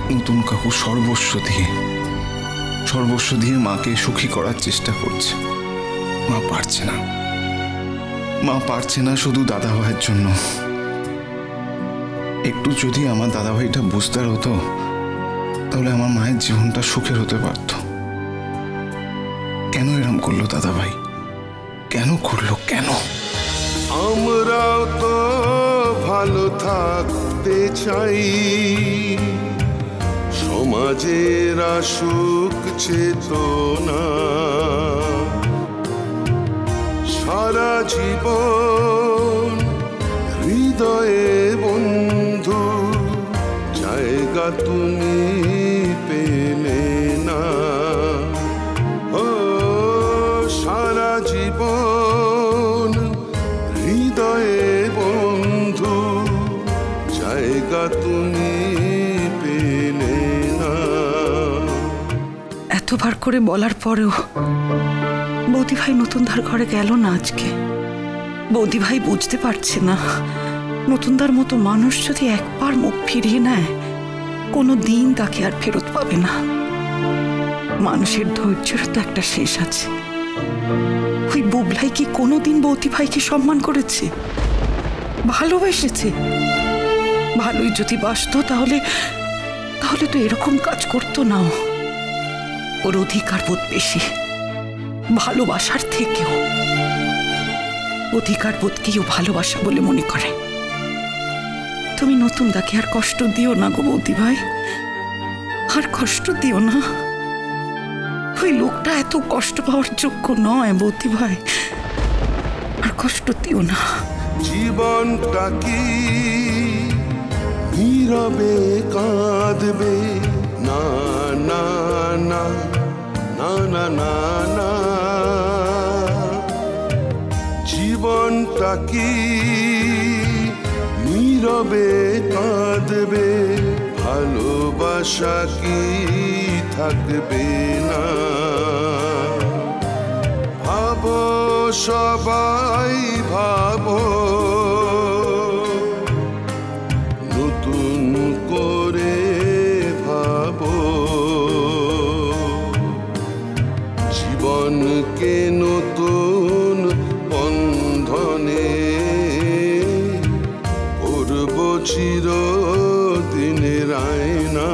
নতুন কাকু সর্বস্ব দিয়ে মাকে সুখী করার চেষ্টা করছে। মা পারছে না শুধু দাদা ভাইয়ের জন্য। একটু যদি আমার দাদা ভাইটা বুঝদার হতো তাহলে আমার মায়ের জীবনটা সুখের হতে পারত। কেন এরম করলো দাদা ভাই? কেন করলো? কেন? আমরাও তো ভালো থাকতে চাই, সমাজের আসুক চেতনা, সারা জীবন হৃদয়ে বন্ধু জায়গা তুমি পেলে না। ও সারা জীবন হৃদয়ে বন্ধু জায়গা তুমি পেলে না। এতবার করে বলার পরেও বৌদি ভাই নতুনদার ঘরে গেল না আজকে। বৌদি ভাই বুঝতে পারছে না নতুনদার মতো মানুষ যদি একবার মুখ ফিরিয়ে নেয় কোনো দিন তাকে আর ফেরত পাবে না। মানুষের ধৈর্যের তো একটা শেষ আছে। ওই বুবলাই কি কোনোদিন বৌদি ভাইকে সম্মান করেছে? ভালোবেসেছে? ভালোই যদি বাসতো তাহলে তো এরকম কাজ করতো না। ওর অধিকার বোধ বেশি, ভালোবাসার থেকেও। অধিকার বোধকেও ভালোবাসা বলে মনে করে। তুমি নতুনদাকে আর কষ্ট দিও না গো বৌদি ভাই, আর কষ্ট দিও না। ওই লোকটা এত কষ্ট পাওয়ার যোগ্য নয় বৌদি ভাই, আর কষ্ট দিও না। জীবনটা কি নীরবে কাঁদবে? না না না না না না না। জীবনটা কি নীরবে কাঁদবে? ভালোবাসা কি থাকবে না? ভাবো সবাই ভাবো, নতুন করে ভাবো। জীবনকে নতুন বন্ধনে করব চিরদিনের আয়না।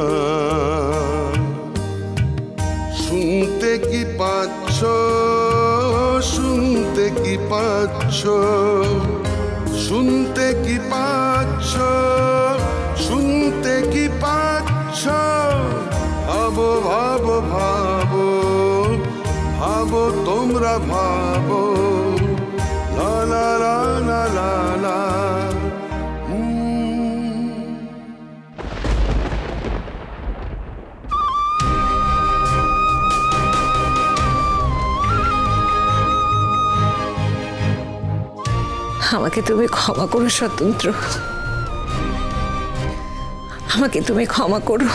শুনতে কি পাচ্ছ? শুনতে কি পাচ্ছ? শুনতে কি পাচ্ছ? শুনতে কি পাচ্ছ? ভাবো ভাবো ভাবো ভাবো, তোমরা ভাবো। লা লা লা লা লা লা। আমাকে তুমি ক্ষমা করো স্বতন্ত্র, আমাকে তুমি ক্ষমা করো।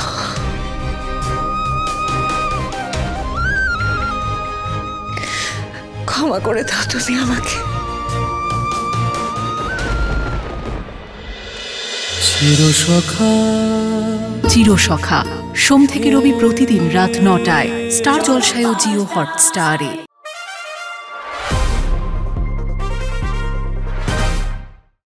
ক্ষমা করে দাও তুমি আমাকে। চিরসখা সোম থেকে রবি প্রতিদিন রাত ৯টায় স্টার জলসায় ও জিও হটস্টারে।